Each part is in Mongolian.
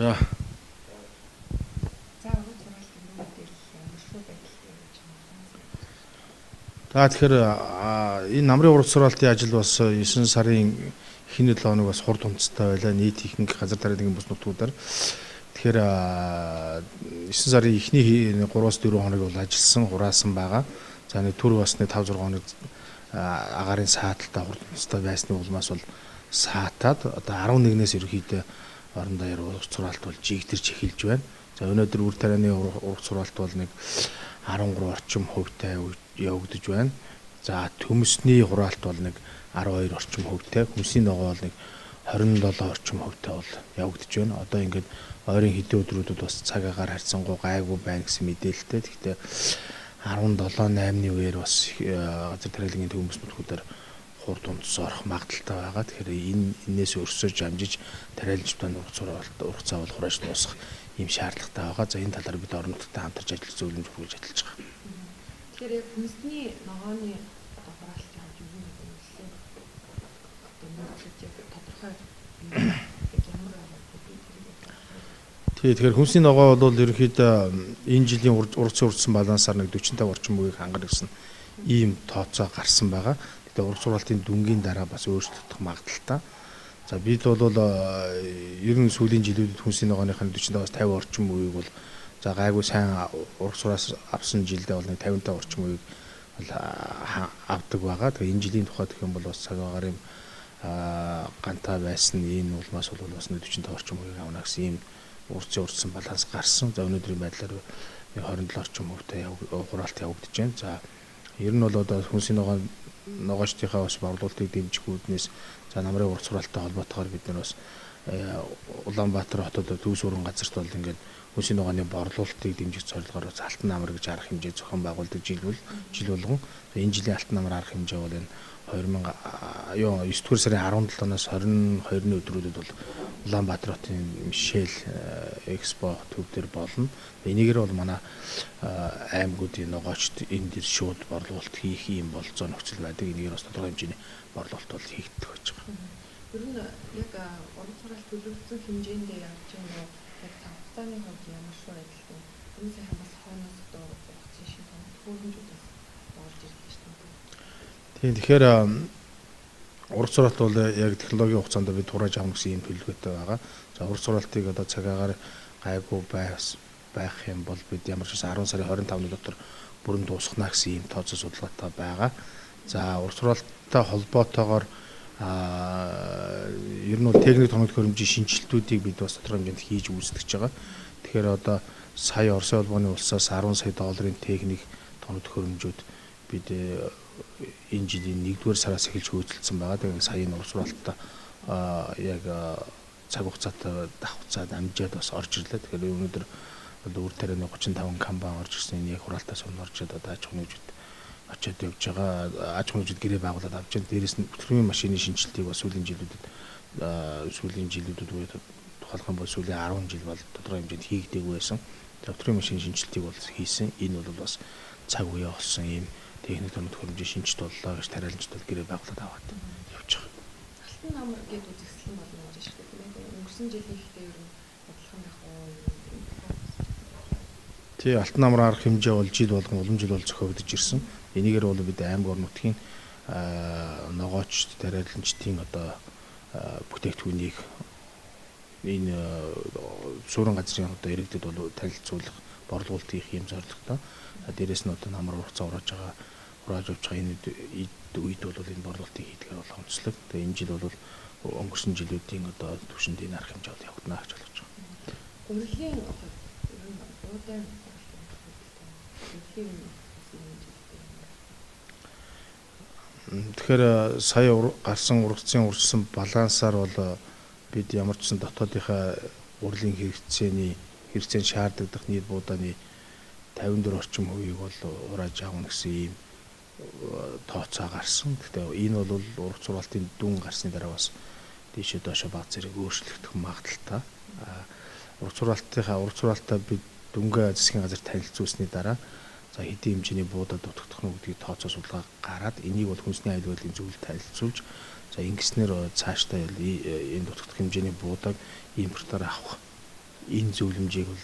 За. За уран зураг мэдээлэл ямар шүү байдалтай гэж байна. Тэгэхээр энэ намрын уран зураалтын ажил бас 9 сарын эхний 7 хоног бас хурд хунцтай байлаа. Нийт ихэнх газар тариалан бус нутгуудаар. Тэгэхээр 9 сарын эхний 3-4 хоног бол ажилласан, хураасан байгаа. За нэг түр бас нэг 5-6 хоног агарын сааталтаа хурд хунцтай байсны улмаас бол саатаад одоо 11-ээс ерөөхдөө орон даяар уран зураалт бол жигдэрч эхэлж байна. За өнөөдөр үр тарианы уран зураалт бол нэг 13 орчим хувьтай явагдаж байна. За төмөсний хураалт бол нэг 12 орчим хувьтай, хүнсний ногоо бол нэг 27 орчим хувьтай бол явагдаж байна. Одоо ингээд ойрын хэдэн өдрүүдэд бас цаг агаар харьцангуй гайгүй байна гэсэн мэдээлэлтэй. Гэхдээ 17-8-ны үеэр бас газар тариалангийн төмөс нутгуудаар хурд унтс орох магадaltaй байгаа. Тэгэхээр энээс өрсөж амжиж тариаланчдын ургацаа бол хурааж дуусгах ийм шаардлагатай байгаа. За энэ талаар бид орон нутагтай хамтарч ажиллаж зөвлөмж хүргэж ажиллаж байгаа. Тэгэхээр яг хүнсний ногооны хураалтын хэмжээ юу гэдэг юм бэ? Одоо нэг яг тодорхой ямар Тэгэхээр хүнсний ногоо бол ерөнхийдөө энэ жилийн ургацын урдсан балансаар нэг 45 орчим үеийг хангана гэсэн ийм тооцоо гарсан байгаа. Тэгээд уран зураалтын дүнгийн дараа бас өөрчлөгдөх магадaltaй. За бид бол ер нь сүүлийн жилүүдэд хүнсний ногооныхын 45-аас 50 орчим үеийг бол за гайгүй сайн уран зураас авсан жилдээ бол нэг 55 орчим үеийг авдаг байгаа. Тэгээд энэ жилийн тухайд гэх юм бол бас цаг агаарын гантай байсан энэ улмаас бол бас 45 орчим үеийг авна гэсэн ийм урцын урдсан баланс гарсан. За өнөөдрийн байдлаар 27 орчим хувьтай хураалт явагдаж байна. За ер нь бол одоо хүнсний ногоочдынхаа бас борлуулалтыг дэмжих үүднээс за намрын уран зураалттай холбоотойгоор бид нар бас Улаанбаатар хотод төвс уран газарт бол ингээд хүнсний ногооны борлуулалтыг дэмжих зорилгоор алтан намар гэж арга хэмжээ зохион байгуулдаг жил болгон. Энэ жилийн алтан намар арга хэмжээ бол энэ 9-р сарын 17-наас 22-ны өдрүүдэд бол Улаанбаатар хотын Мишель Экспо төв дээр болно. Энийгээр бол манай аймагуудын ногоочд энэ дэр шууд борлуулалт хийх юм болцоо нөхцөл байдаг. Энийгээр бас тодорхой хэмжээний борлуулалт бол хийгдэх байж байгаа. Ер нь яг уран зураалт төлөвлөсөн хэмжээндээ явж байгаа яг цавцааны хувьд ямар шүү байдалтай. Энэ сайхан бас хойноос одоо хугацаа шиг төхөөрөмжүүд болж ирж байна шүү дээ. Тэгэхээр уран зураалт бол яг технологийн хугацаанд бид хурааж авах гэсэн юм төлөвлөгөөтэй байгаа. За уран зураалтыг одоо цагаагаар гайгүй байх юм бол бид ямар ч 10 сарын 25-ны дотор бүрэн дуусгана гэсэн юм тооцоо судалгаатай байгаа. За уран зураалттай холбоотойгоор ер нь бол техник тоног хөрөмжийн шинжилтүүдийг бид бас тодорхой хэмжээнд хийж үүсгэж байгаа. Тэгэхээр одоо сая Оросын улбаны улсаас 10 сая долларын техник тоног хөрөмжүүд бид энэ жилийн 1-р сараас эхэлж хөөцөлдсөн байгаа. Тэгээд саяны уран зураалттай яг цаг хугацаатай давхцаад амжаад бас орж ирлээ. Тэгэхээр өнөөдөр үр тарианы 35 компани орж ирсэн энэ яг хураалтаас өмнө орж ирээд одоо аж ахуйн нэгжид очиод явж байгаа. Аж ахуйн нэгжид гэрээ байгуулад авч байгаа. Дээрээс нь бүтгэрийн машины шинжилтийг бас сүүлийн жилүүдэд тухайлах юм бол сүүлийн 10 жил бол тодорхой хэмжээнд хийгдээгүй байсан. Бүтгэрийн машины шинжилтийг бол хийсэн. Энэ бол бас цаг үеэ олсон юм техник тоног хөрөмжийн шинжилт боллоо гэж тариаланчд бол гэрээ байгуулад аваад явж байгаа. Алтан намар гэдэг үзэсгэлэн болно гэж шүү дээ. Өнгөрсөн жилийн ихтэй ер нь бодлого байх уу? Тий, алтан намрын арга хэмжээ бол жил болгон улам жил бол зохиогдож ирсэн. Энийгээр бол бид аймаг орон нутгийн ногоочд тариаланчдын одоо бүтээгдэхүүнийг энэ суурин газрын одоо иргэдэд бол танилцуулах, борлуулалт хийх юм зорилготой. Дээрээс нь одоо намар ургацаа хурааж явж байгаа энэ үед бол энэ борлуулалтыг хийдгээр бол онцлог. Тэгээ энэ жил бол өнгөрсөн жилүүдийн одоо түвшинд энэ арга хэмжээ бол явагдана гэж болж байгаа. Урлагийн Тэгэхээр сая гарсан ургацын урьдсан балансаар бол бид ямар ч сан дотоодынхаа урлагийн хэрэгцээнд шаарддаг нийт буудааны 54 орчим хувийг бол хурааж авах гэсэн ийм тооцоо гарсан. Гэхдээ энэ бол уран зураалтын дүн гарсны дараа бас дээшээ доошоо баг зэрэг өөрчлөгдөх магадaltaй. Уран зураалтаа бид дүнгээ засгийн газар танилцуулсны дараа за хэдийн хэмжээний буудад дутагдах нь гэдгийг тооцоо судалгаа гараад энийг бол хүнсний аюул байдлын зөвлөлд танилцуулж за ингэснээр цаашдаа энэ дутагдах хэмжээний буудаг импортоор авах энэ зөвлөмжийг бол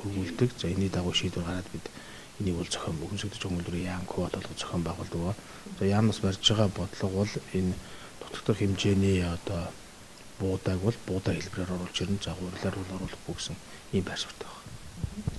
хөрвүүлдэг. За энэний дагуу шийдвэр гараад бид энийг бол зохион бүгэнсэгдэж хүмүүлрийн яам квот болгож зохион байгуулдаг. За яамнаас барьж байгаа бодлого бол энэ дутагдах хэмжээний одоо буудааг бол буудаа хэлбэрээр оруулж ирнэ. За гурилаар бол оруулахгүй гэсэн ийм байр суурьтай байна.